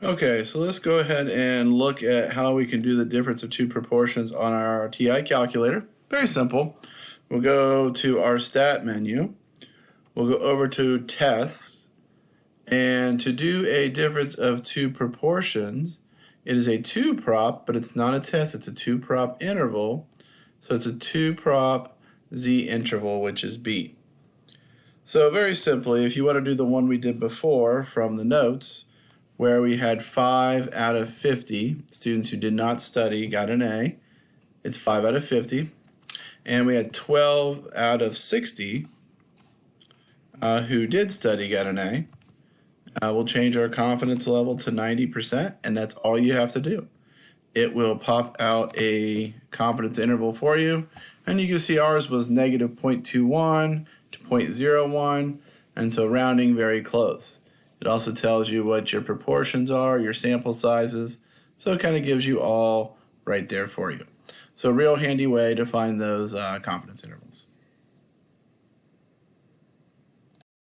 Okay, so let's go ahead and look at how we can do the difference of two proportions on our TI calculator. Very simple. We'll go to our stat menu. We'll go over to tests. And to do a difference of two proportions, it is a 2-prop, but it's not a test. It's a 2-prop interval. So it's a 2-prop z interval, which is b. So very simply, if you want to do the one we did before from the notes, where we had 5 out of 50 students who did not study got an A, it's 5 out of 50. And we had 12 out of 60 who did study got an A. We'll change our confidence level to 90%, and that's all you have to do. It will pop out a confidence interval for you, and you can see ours was negative 0.21 to 0.01, and so rounding very close. It also tells you what your proportions are, your sample sizes, so it kind of gives you all right there for you. So a real handy way to find those confidence intervals.